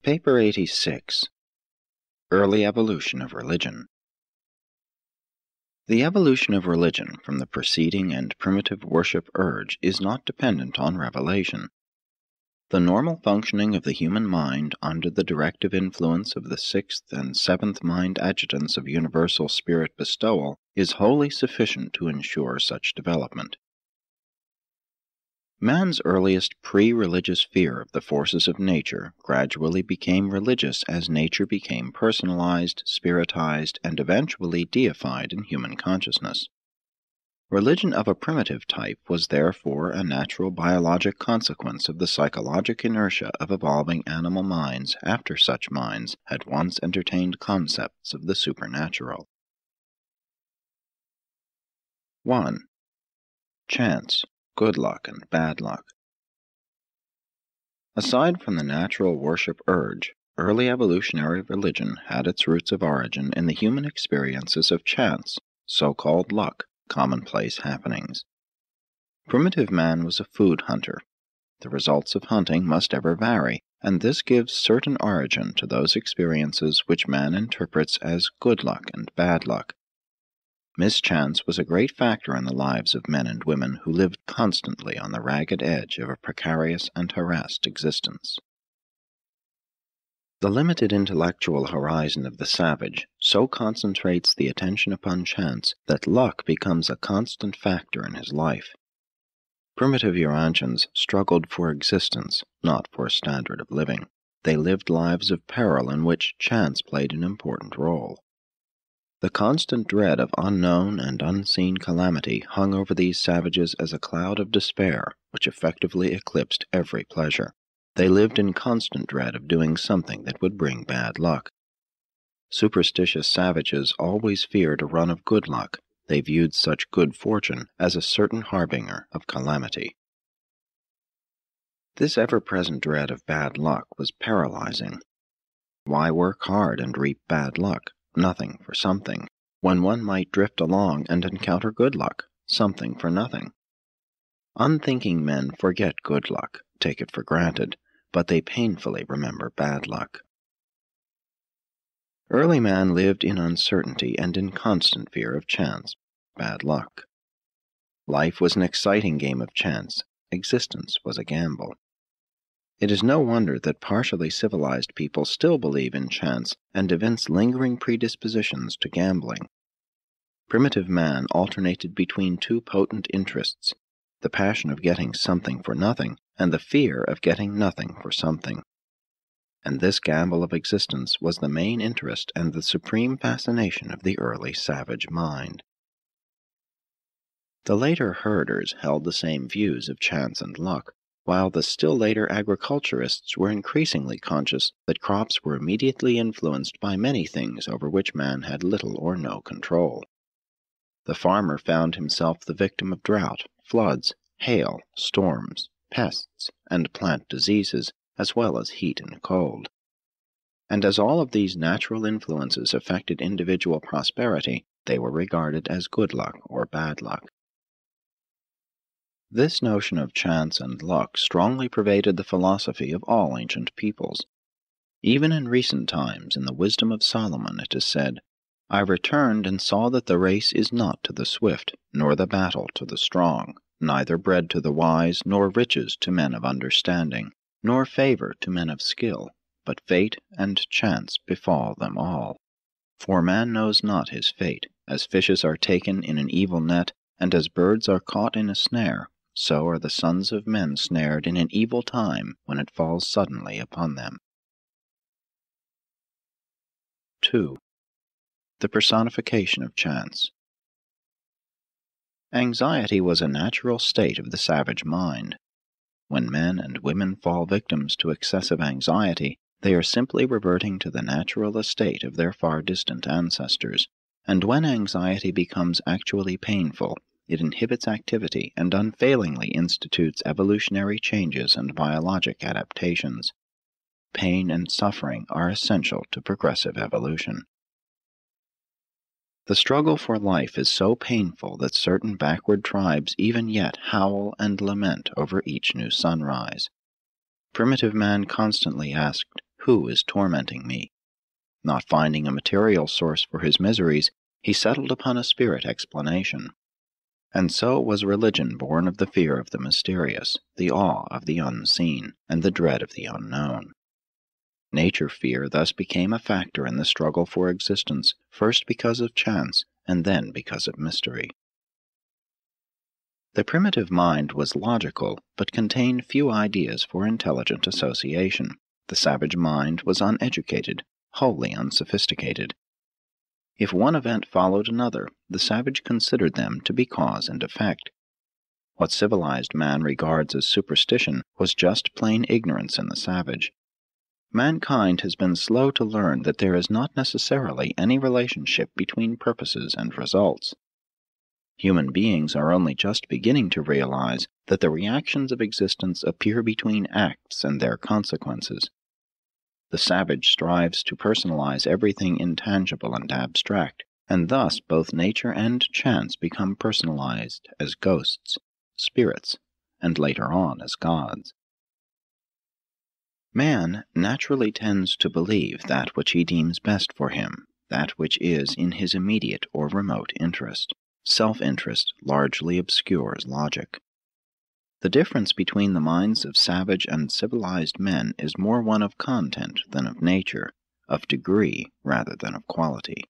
Paper 86. Early Evolution of Religion. The evolution of religion from the preceding and primitive worship urge is not dependent on revelation. The normal functioning of the human mind under the directive influence of the sixth and seventh mind adjutants of universal spirit bestowal is wholly sufficient to ensure such development. Man's earliest pre-religious fear of the forces of nature gradually became religious as nature became personalized, spiritized, and eventually deified in human consciousness. Religion of a primitive type was therefore a natural biologic consequence of the psychologic inertia of evolving animal minds after such minds had once entertained concepts of the supernatural. 1. Chance. Good luck and bad luck. Aside from the natural worship urge, early evolutionary religion had its roots of origin in the human experiences of chance, so-called luck, commonplace happenings. Primitive man was a food hunter. The results of hunting must ever vary, and this gives certain origin to those experiences which man interprets as good luck and bad luck. Mischance was a great factor in the lives of men and women who lived constantly on the ragged edge of a precarious and harassed existence. The limited intellectual horizon of the savage so concentrates the attention upon chance that luck becomes a constant factor in his life. Primitive Urantians struggled for existence, not for a standard of living. They lived lives of peril in which chance played an important role. The constant dread of unknown and unseen calamity hung over these savages as a cloud of despair which effectively eclipsed every pleasure. They lived in constant dread of doing something that would bring bad luck. Superstitious savages always feared a run of good luck. They viewed such good fortune as a certain harbinger of calamity. This ever-present dread of bad luck was paralyzing. Why work hard and reap bad luck? Nothing for something, when one might drift along and encounter good luck, something for nothing. Unthinking men forget good luck, take it for granted, but they painfully remember bad luck. Early man lived in uncertainty and in constant fear of chance, bad luck. Life was an exciting game of chance. Existence was a gamble. It is no wonder that partially civilized people still believe in chance and evince lingering predispositions to gambling. Primitive man alternated between two potent interests, the passion of getting something for nothing and the fear of getting nothing for something. And this gamble of existence was the main interest and the supreme fascination of the early savage mind. The later herders held the same views of chance and luck, while the still later agriculturists were increasingly conscious that crops were immediately influenced by many things over which man had little or no control. The farmer found himself the victim of drought, floods, hail, storms, pests, and plant diseases, as well as heat and cold. And as all of these natural influences affected individual prosperity, they were regarded as good luck or bad luck. This notion of chance and luck strongly pervaded the philosophy of all ancient peoples. Even in recent times, in the wisdom of Solomon, it is said, "I returned and saw that the race is not to the swift, nor the battle to the strong, neither bread to the wise, nor riches to men of understanding, nor favor to men of skill, but fate and chance befall them all. For man knows not his fate, as fishes are taken in an evil net, and as birds are caught in a snare, so are the sons of men snared in an evil time when it falls suddenly upon them." 2. The personification of chance. Anxiety was a natural state of the savage mind. When men and women fall victims to excessive anxiety, they are simply reverting to the natural estate of their far distant ancestors, and when anxiety becomes actually painful, it inhibits activity and unfailingly institutes evolutionary changes and biologic adaptations. Pain and suffering are essential to progressive evolution. The struggle for life is so painful that certain backward tribes even yet howl and lament over each new sunrise. Primitive man constantly asked, Who is tormenting me? Not finding a material source for his miseries, he settled upon a spirit explanation. And so was religion born of the fear of the mysterious, the awe of the unseen, and the dread of the unknown. Nature fear thus became a factor in the struggle for existence, first because of chance, and then because of mystery. The primitive mind was logical, but contained few ideas for intelligent association. The savage mind was uneducated, wholly unsophisticated. If one event followed another, the savage considered them to be cause and effect. What civilized man regards as superstition was just plain ignorance in the savage. Mankind has been slow to learn that there is not necessarily any relationship between purposes and results. Human beings are only just beginning to realize that the reactions of existence appear between acts and their consequences. The savage strives to personalize everything intangible and abstract, and thus both nature and chance become personalized as ghosts, spirits, and later on as gods. Man naturally tends to believe that which he deems best for him, that which is in his immediate or remote interest. Self-interest largely obscures logic. The difference between the minds of savage and civilized men is more one of content than of nature, of degree rather than of quality.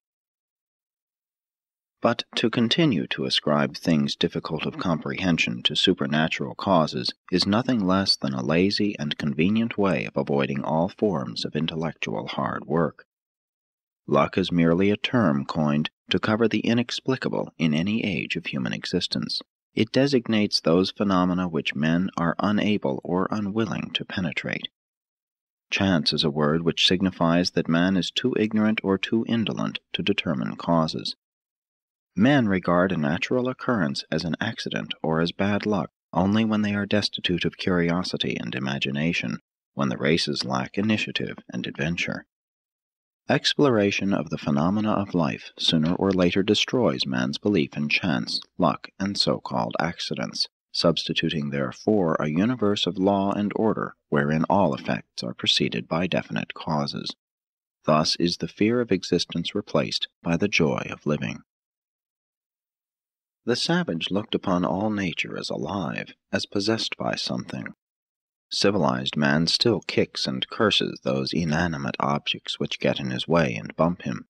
But to continue to ascribe things difficult of comprehension to supernatural causes is nothing less than a lazy and convenient way of avoiding all forms of intellectual hard work. Luck is merely a term coined to cover the inexplicable in any age of human existence. It designates those phenomena which men are unable or unwilling to penetrate. Chance is a word which signifies that man is too ignorant or too indolent to determine causes. Men regard a natural occurrence as an accident or as bad luck only when they are destitute of curiosity and imagination, when the races lack initiative and adventure. Exploration of the phenomena of life sooner or later destroys man's belief in chance, luck, and so-called accidents, substituting therefore a universe of law and order wherein all effects are preceded by definite causes. Thus is the fear of existence replaced by the joy of living. The savage looked upon all nature as alive, as possessed by something. Civilized man still kicks and curses those inanimate objects which get in his way and bump him.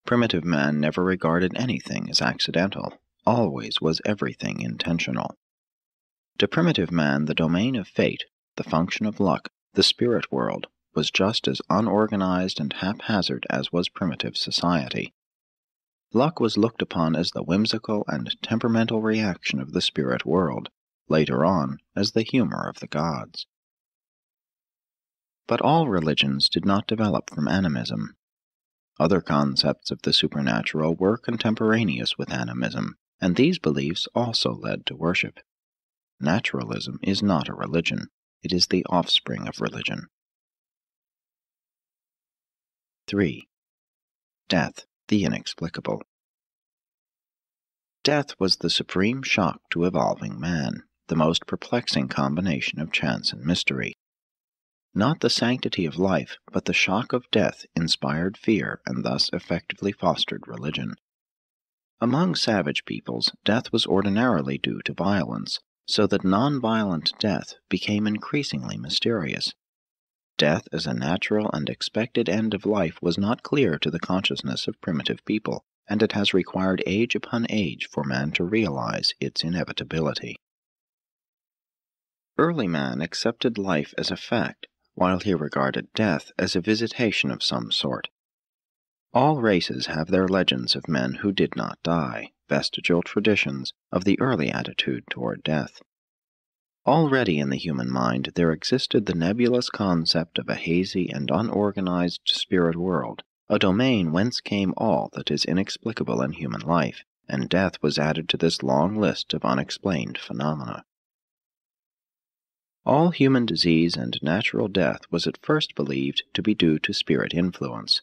Primitive man never regarded anything as accidental, always was everything intentional. To primitive man the domain of fate, the function of luck, the spirit world, was just as unorganized and haphazard as was primitive society. Luck was looked upon as the whimsical and temperamental reaction of the spirit world, later on as the humor of the gods. But all religions did not develop from animism. Other concepts of the supernatural were contemporaneous with animism, and these beliefs also led to worship. Naturalism is not a religion, it is the offspring of religion. 3. Death, the inexplicable. Death was the supreme shock to evolving man, the most perplexing combination of chance and mystery. Not the sanctity of life, but the shock of death inspired fear and thus effectively fostered religion. Among savage peoples, death was ordinarily due to violence, so that non-violent death became increasingly mysterious. Death as a natural and expected end of life was not clear to the consciousness of primitive people, and it has required age upon age for man to realize its inevitability. Early man accepted life as a fact, while he regarded death as a visitation of some sort. All races have their legends of men who did not die, vestigial traditions of the early attitude toward death. Already in the human mind there existed the nebulous concept of a hazy and unorganized spirit world, a domain whence came all that is inexplicable in human life, and death was added to this long list of unexplained phenomena. All human disease and natural death was at first believed to be due to spirit influence.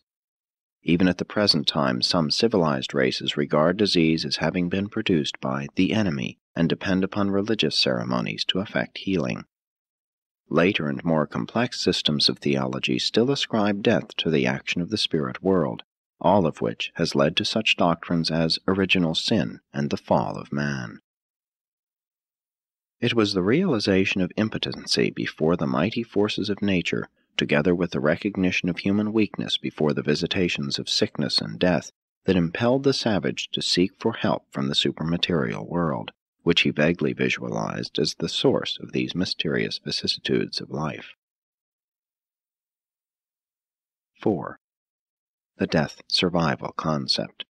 Even at the present time, some civilized races regard disease as having been produced by the enemy and depend upon religious ceremonies to effect healing. Later and more complex systems of theology still ascribe death to the action of the spirit world, all of which has led to such doctrines as original sin and the fall of man. It was the realization of impotency before the mighty forces of nature, together with the recognition of human weakness before the visitations of sickness and death, that impelled the savage to seek for help from the supermaterial world, which he vaguely visualized as the source of these mysterious vicissitudes of life. 4. The death-survival concept.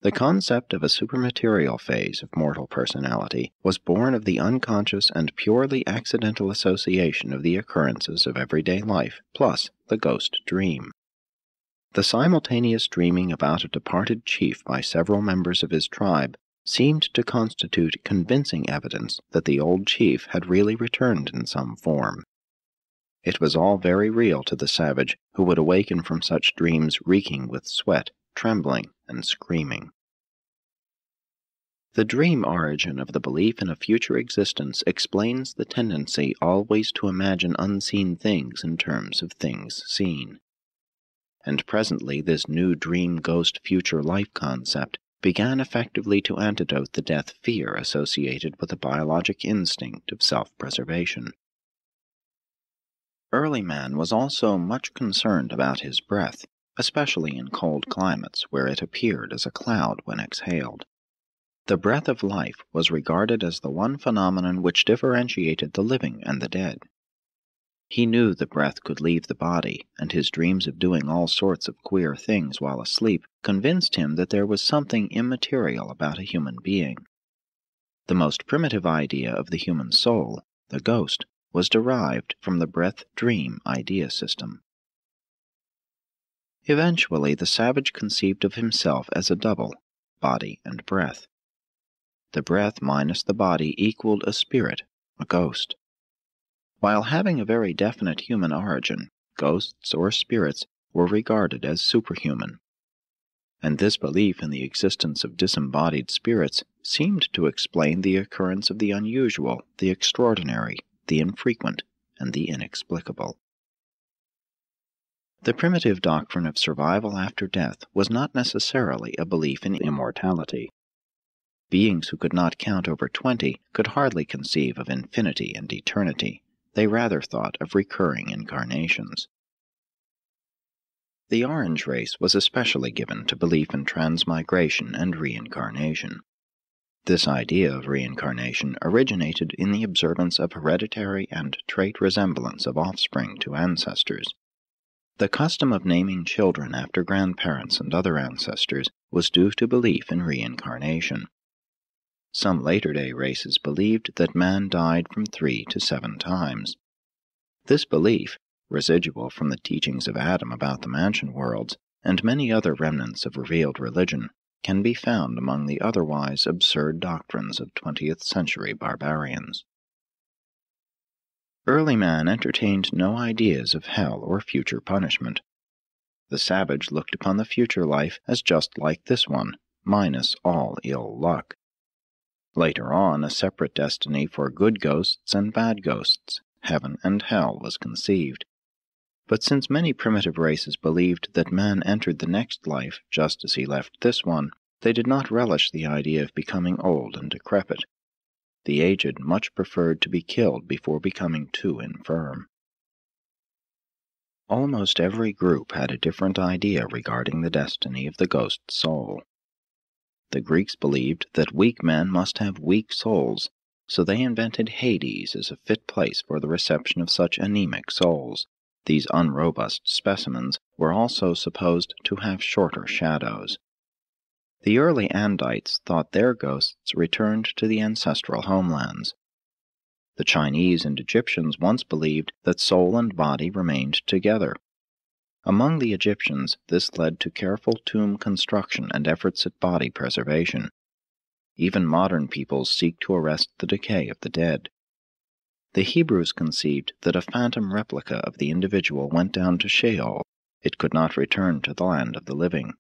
The concept of a supermaterial phase of mortal personality was born of the unconscious and purely accidental association of the occurrences of everyday life plus the ghost dream. The simultaneous dreaming about a departed chief by several members of his tribe seemed to constitute convincing evidence that the old chief had really returned in some form. It was all very real to the savage, who would awaken from such dreams reeking with sweat, trembling, and screaming. The dream origin of the belief in a future existence explains the tendency always to imagine unseen things in terms of things seen. And presently this new dream-ghost future life concept began effectively to antidote the death fear associated with the biologic instinct of self-preservation. Early man was also much concerned about his breath, especially in cold climates where it appeared as a cloud when exhaled. The breath of life was regarded as the one phenomenon which differentiated the living and the dead. He knew the breath could leave the body, and his dreams of doing all sorts of queer things while asleep convinced him that there was something immaterial about a human being. The most primitive idea of the human soul, the ghost, was derived from the breath-dream idea system. Eventually, the savage conceived of himself as a double, body and breath. The breath minus the body equaled a spirit, a ghost. While having a very definite human origin, ghosts or spirits were regarded as superhuman. And this belief in the existence of disembodied spirits seemed to explain the occurrence of the unusual, the extraordinary, the infrequent, and the inexplicable. The primitive doctrine of survival after death was not necessarily a belief in immortality. Beings who could not count over 20 could hardly conceive of infinity and eternity. They rather thought of recurring incarnations. The Orange race was especially given to belief in transmigration and reincarnation. This idea of reincarnation originated in the observance of hereditary and trait resemblance of offspring to ancestors. The custom of naming children after grandparents and other ancestors was due to belief in reincarnation. Some later-day races believed that man died from 3 to 7 times. This belief, residual from the teachings of Adam about the mansion worlds, and many other remnants of revealed religion, can be found among the otherwise absurd doctrines of 20th century barbarians. Early man entertained no ideas of hell or future punishment. The savage looked upon the future life as just like this one, minus all ill luck. Later on, a separate destiny for good ghosts and bad ghosts, heaven and hell, was conceived. But since many primitive races believed that man entered the next life just as he left this one, they did not relish the idea of becoming old and decrepit. The aged much preferred to be killed before becoming too infirm. Almost every group had a different idea regarding the destiny of the ghost soul. The Greeks believed that weak men must have weak souls, so they invented Hades as a fit place for the reception of such anemic souls. These unrobust specimens were also supposed to have shorter shadows. The early Andites thought their ghosts returned to the ancestral homelands. The Chinese and Egyptians once believed that soul and body remained together. Among the Egyptians, this led to careful tomb construction and efforts at body preservation. Even modern peoples seek to arrest the decay of the dead. The Hebrews conceived that a phantom replica of the individual went down to Sheol. It could not return to the land of the living.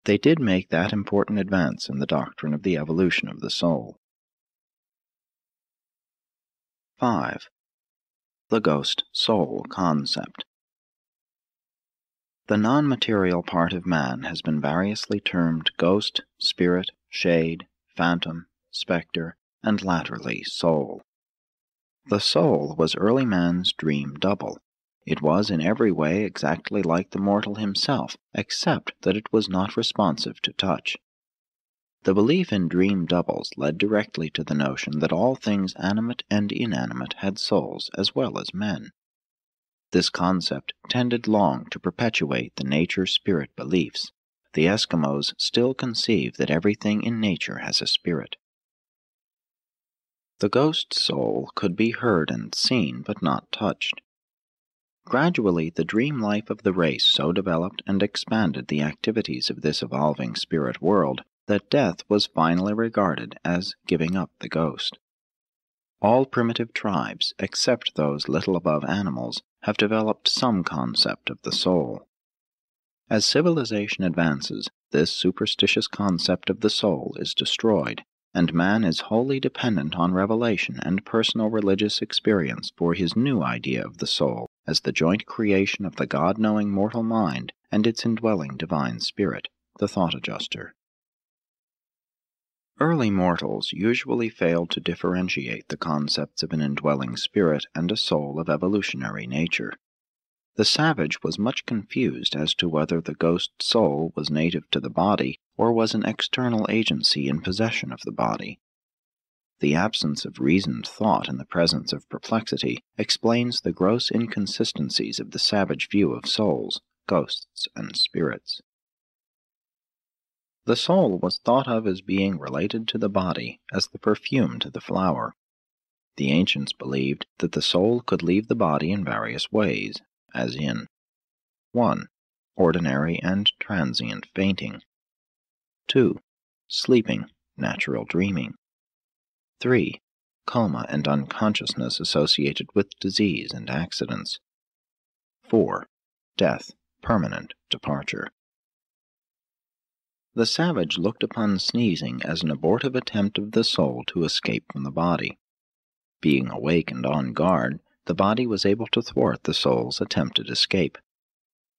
They did make that important advance in the doctrine of the evolution of the soul. 5. The ghost-soul concept. The non-material part of man has been variously termed ghost, spirit, shade, phantom, spectre, and latterly soul. The soul was early man's dream double. It was in every way exactly like the mortal himself, except that it was not responsive to touch. The belief in dream doubles led directly to the notion that all things animate and inanimate had souls as well as men. This concept tended long to perpetuate the nature-spirit beliefs. The Eskimos still conceive that everything in nature has a spirit. The ghost soul could be heard and seen, but not touched. Gradually, the dream life of the race so developed and expanded the activities of this evolving spirit world that death was finally regarded as giving up the ghost. All primitive tribes, except those little above animals, have developed some concept of the soul. As civilization advances, this superstitious concept of the soul is destroyed, and man is wholly dependent on revelation and personal religious experience for his new idea of the soul as the joint creation of the God-knowing mortal mind and its indwelling divine spirit, the thought adjuster. Early mortals usually failed to differentiate the concepts of an indwelling spirit and a soul of evolutionary nature. The savage was much confused as to whether the ghost soul was native to the body or was an external agency in possession of the body. The absence of reasoned thought in the presence of perplexity explains the gross inconsistencies of the savage view of souls, ghosts, and spirits. The soul was thought of as being related to the body as the perfume to the flower. The ancients believed that the soul could leave the body in various ways, as in 1. Ordinary and transient fainting. 2. Sleeping, natural dreaming. 3. Coma and unconsciousness associated with disease and accidents. 4. Death, permanent departure. The savage looked upon sneezing as an abortive attempt of the soul to escape from the body. Being awake and on guard, the body was able to thwart the soul's attempted escape.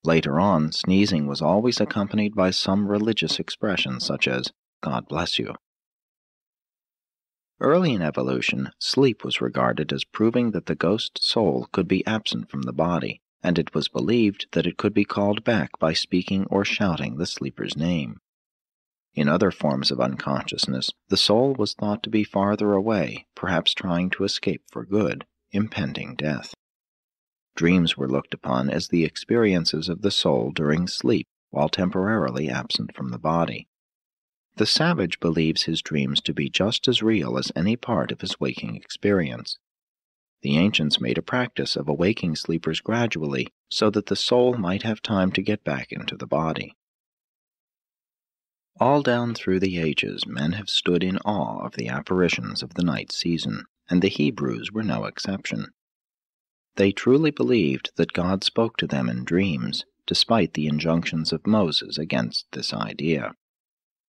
Later on, sneezing was always accompanied by some religious expression such as, "God bless you." Early in evolution, sleep was regarded as proving that the ghost soul could be absent from the body, and it was believed that it could be called back by speaking or shouting the sleeper's name. In other forms of unconsciousness, the soul was thought to be farther away, perhaps trying to escape for good, impending death. Dreams were looked upon as the experiences of the soul during sleep, while temporarily absent from the body. The savage believes his dreams to be just as real as any part of his waking experience. The ancients made a practice of awaking sleepers gradually so that the soul might have time to get back into the body. All down through the ages, men have stood in awe of the apparitions of the night season, and the Hebrews were no exception. They truly believed that God spoke to them in dreams, despite the injunctions of Moses against this idea.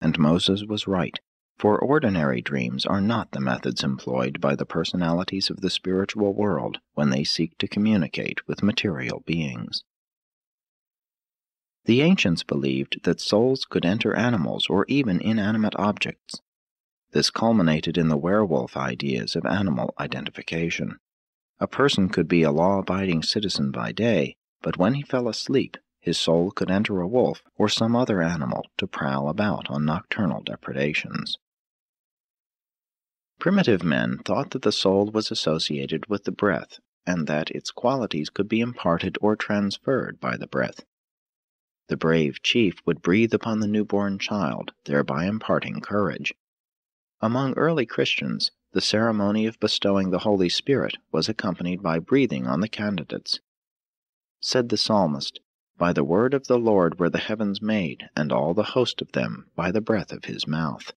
And Moses was right, for ordinary dreams are not the methods employed by the personalities of the spiritual world when they seek to communicate with material beings. The ancients believed that souls could enter animals or even inanimate objects. This culminated in the werewolf ideas of animal identification. A person could be a law-abiding citizen by day, but when he fell asleep, his soul could enter a wolf or some other animal to prowl about on nocturnal depredations. Primitive men thought that the soul was associated with the breath, and that its qualities could be imparted or transferred by the breath. The brave chief would breathe upon the newborn child, thereby imparting courage. Among early Christians, the ceremony of bestowing the Holy Spirit was accompanied by breathing on the candidates. Said the psalmist, "By the word of the Lord were the heavens made, and all the host of them by the breath of his mouth."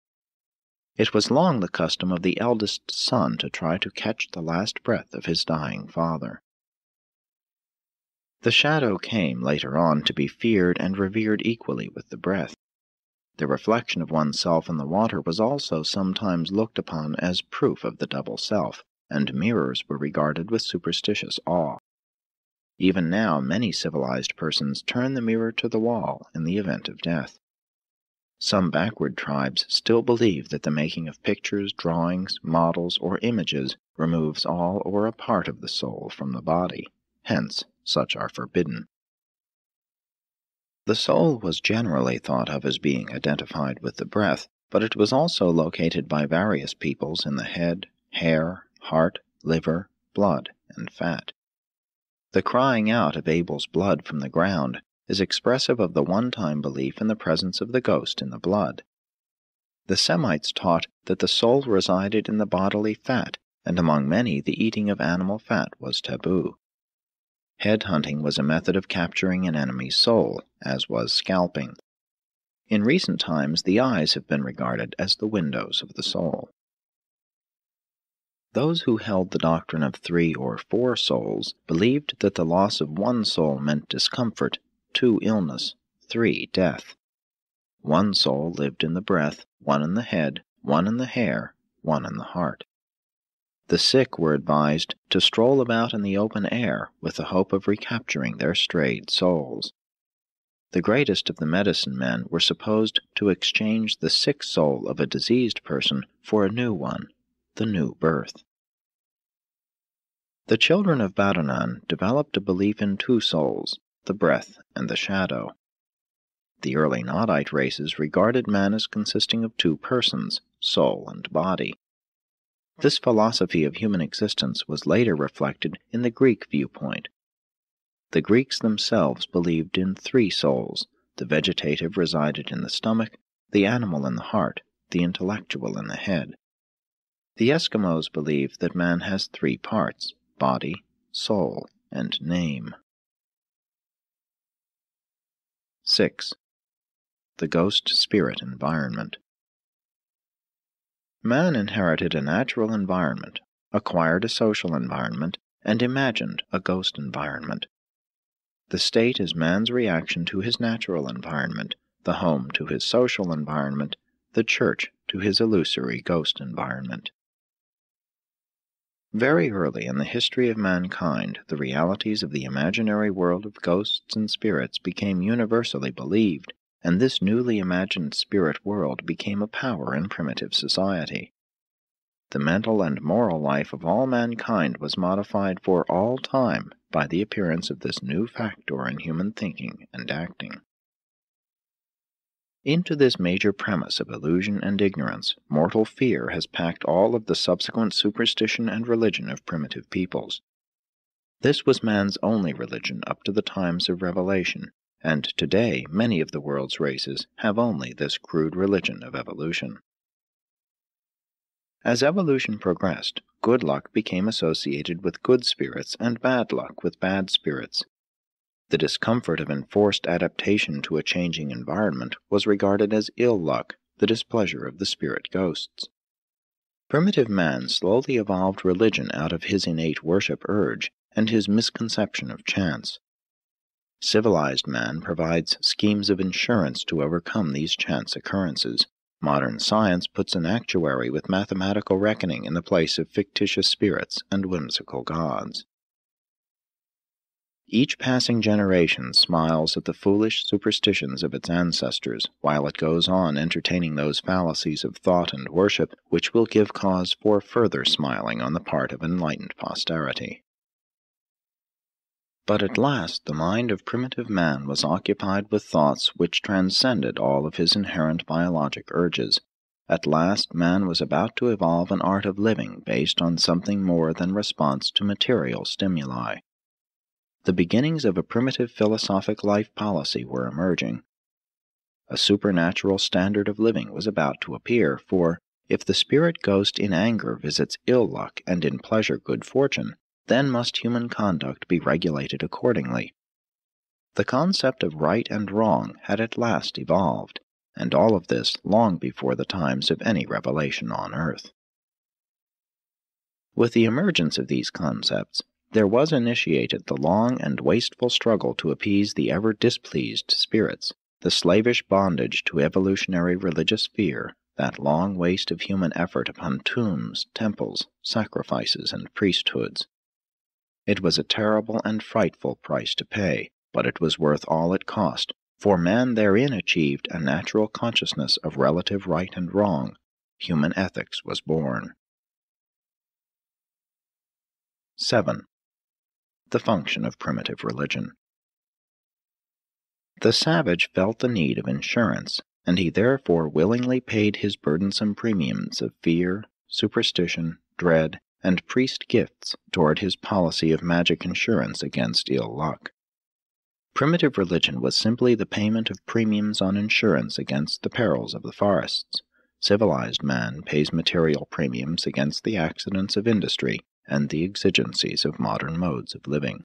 It was long the custom of the eldest son to try to catch the last breath of his dying father. The shadow came later on to be feared and revered equally with the breath. The reflection of oneself in the water was also sometimes looked upon as proof of the double self, and mirrors were regarded with superstitious awe. Even now, many civilized persons turn the mirror to the wall in the event of death. Some backward tribes still believe that the making of pictures, drawings, models, or images removes all or a part of the soul from the body. Hence, such are forbidden. The soul was generally thought of as being identified with the breath, but it was also located by various peoples in the head, hair, heart, liver, blood, and fat. The crying out of Abel's blood from the ground is expressive of the one-time belief in the presence of the ghost in the blood. The Semites taught that the soul resided in the bodily fat, and among many the eating of animal fat was taboo. Headhunting was a method of capturing an enemy's soul, as was scalping. In recent times, the eyes have been regarded as the windows of the soul. Those who held the doctrine of 3 or 4 souls believed that the loss of one soul meant discomfort, 2 illness, 3 death. 1 soul lived in the breath, 1 in the head, 1 in the hair, 1 in the heart. The sick were advised to stroll about in the open air with the hope of recapturing their strayed souls. The greatest of the medicine men were supposed to exchange the sick soul of a diseased person for a new one, the new birth. The children of Badonan developed a belief in 2 souls, the breath and the shadow. The early Nodite races regarded man as consisting of 2 persons, soul and body. This philosophy of human existence was later reflected in the Greek viewpoint. The Greeks themselves believed in 3 souls. The vegetative resided in the stomach, the animal in the heart, the intellectual in the head. The Eskimos believe that man has 3 parts, body, soul, and name. 6. The ghost-spirit environment. Man inherited a natural environment, acquired a social environment, and imagined a ghost environment. The state is man's reaction to his natural environment, the home to his social environment, the church to his illusory ghost environment. Very early in the history of mankind, the realities of the imaginary world of ghosts and spirits became universally believed, and this newly imagined spirit world became a power in primitive society. The mental and moral life of all mankind was modified for all time by the appearance of this new factor in human thinking and acting. Into this major premise of illusion and ignorance, mortal fear has packed all of the subsequent superstition and religion of primitive peoples. This was man's only religion up to the times of revelation, and today many of the world's races have only this crude religion of evolution. As evolution progressed, good luck became associated with good spirits and bad luck with bad spirits. The discomfort of enforced adaptation to a changing environment was regarded as ill luck, the displeasure of the spirit ghosts. Primitive man slowly evolved religion out of his innate worship urge and his misconception of chance. Civilized man provides schemes of insurance to overcome these chance occurrences. Modern science puts an actuary with mathematical reckoning in the place of fictitious spirits and whimsical gods. Each passing generation smiles at the foolish superstitions of its ancestors, while it goes on entertaining those fallacies of thought and worship which will give cause for further smiling on the part of enlightened posterity. But at last the mind of primitive man was occupied with thoughts which transcended all of his inherent biologic urges. At last man was about to evolve an art of living based on something more than response to material stimuli. The beginnings of a primitive philosophic life policy were emerging. A supernatural standard of living was about to appear, for if the spirit ghost in anger visits ill luck and in pleasure good fortune, then must human conduct be regulated accordingly. The concept of right and wrong had at last evolved, and all of this long before the times of any revelation on earth. With the emergence of these concepts, there was initiated the long and wasteful struggle to appease the ever-displeased spirits, the slavish bondage to evolutionary religious fear, that long waste of human effort upon tombs, temples, sacrifices, and priesthoods. It was a terrible and frightful price to pay, but it was worth all it cost, for man therein achieved a natural consciousness of relative right and wrong. Human ethics was born. 7. The function of primitive religion. The savage felt the need of insurance, and he therefore willingly paid his burdensome premiums of fear, superstition, dread, and priest gifts toward his policy of magic insurance against ill luck. Primitive religion was simply the payment of premiums on insurance against the perils of the forests. Civilized man pays material premiums against the accidents of industry and the exigencies of modern modes of living.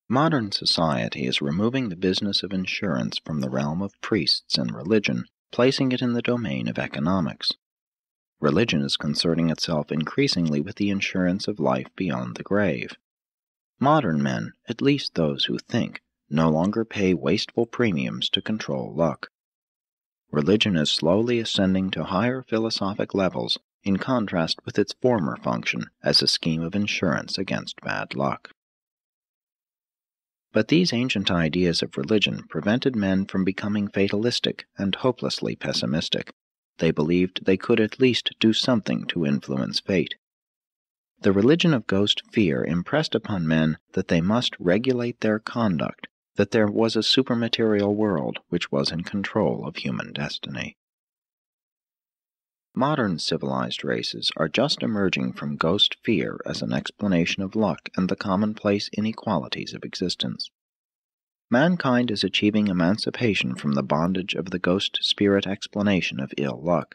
Modern society is removing the business of insurance from the realm of priests and religion, placing it in the domain of economics. Religion is concerning itself increasingly with the insurance of life beyond the grave. Modern men, at least those who think, no longer pay wasteful premiums to control luck. Religion is slowly ascending to higher philosophic levels in contrast with its former function as a scheme of insurance against bad luck. But these ancient ideas of religion prevented men from becoming fatalistic and hopelessly pessimistic. They believed they could at least do something to influence fate. The religion of ghost fear impressed upon men that they must regulate their conduct, that there was a supermaterial world which was in control of human destiny. Modern civilized races are just emerging from ghost fear as an explanation of luck and the commonplace inequalities of existence. Mankind is achieving emancipation from the bondage of the ghost spirit explanation of ill luck.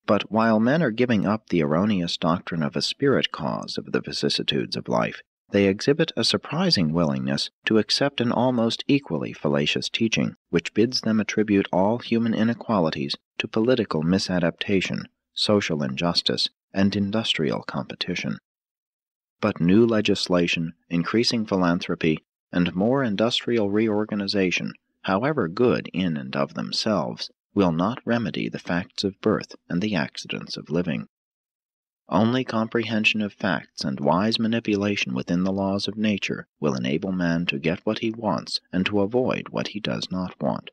But while men are giving up the erroneous doctrine of a spirit cause of the vicissitudes of life, they exhibit a surprising willingness to accept an almost equally fallacious teaching, which bids them attribute all human inequalities to political misadaptation, social injustice, and industrial competition. But new legislation, increasing philanthropy, and more industrial reorganization, however good in and of themselves, will not remedy the facts of birth and the accidents of living. Only comprehension of facts and wise manipulation within the laws of nature will enable man to get what he wants and to avoid what he does not want.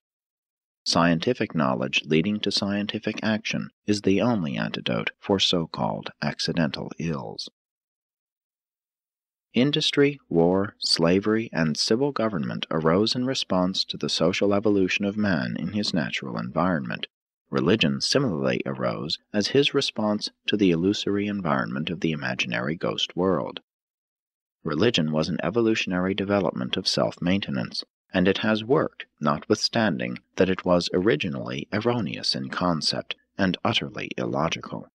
Scientific knowledge leading to scientific action is the only antidote for so-called accidental ills. Industry, war, slavery, and civil government arose in response to the social evolution of man in his natural environment. Religion similarly arose as his response to the illusory environment of the imaginary ghost world. Religion was an evolutionary development of self-maintenance, and it has worked, notwithstanding that it was originally erroneous in concept and utterly illogical.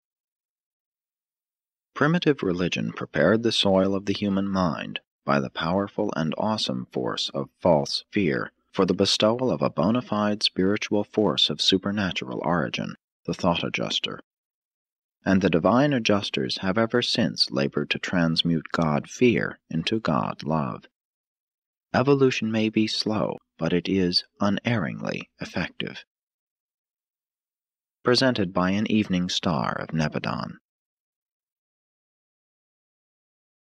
Primitive religion prepared the soil of the human mind, by the powerful and awesome force of false fear, for the bestowal of a bona fide spiritual force of supernatural origin, the thought adjuster. And the divine adjusters have ever since labored to transmute God-fear into God-love. Evolution may be slow, but it is unerringly effective. Presented by an evening star of Nebadon.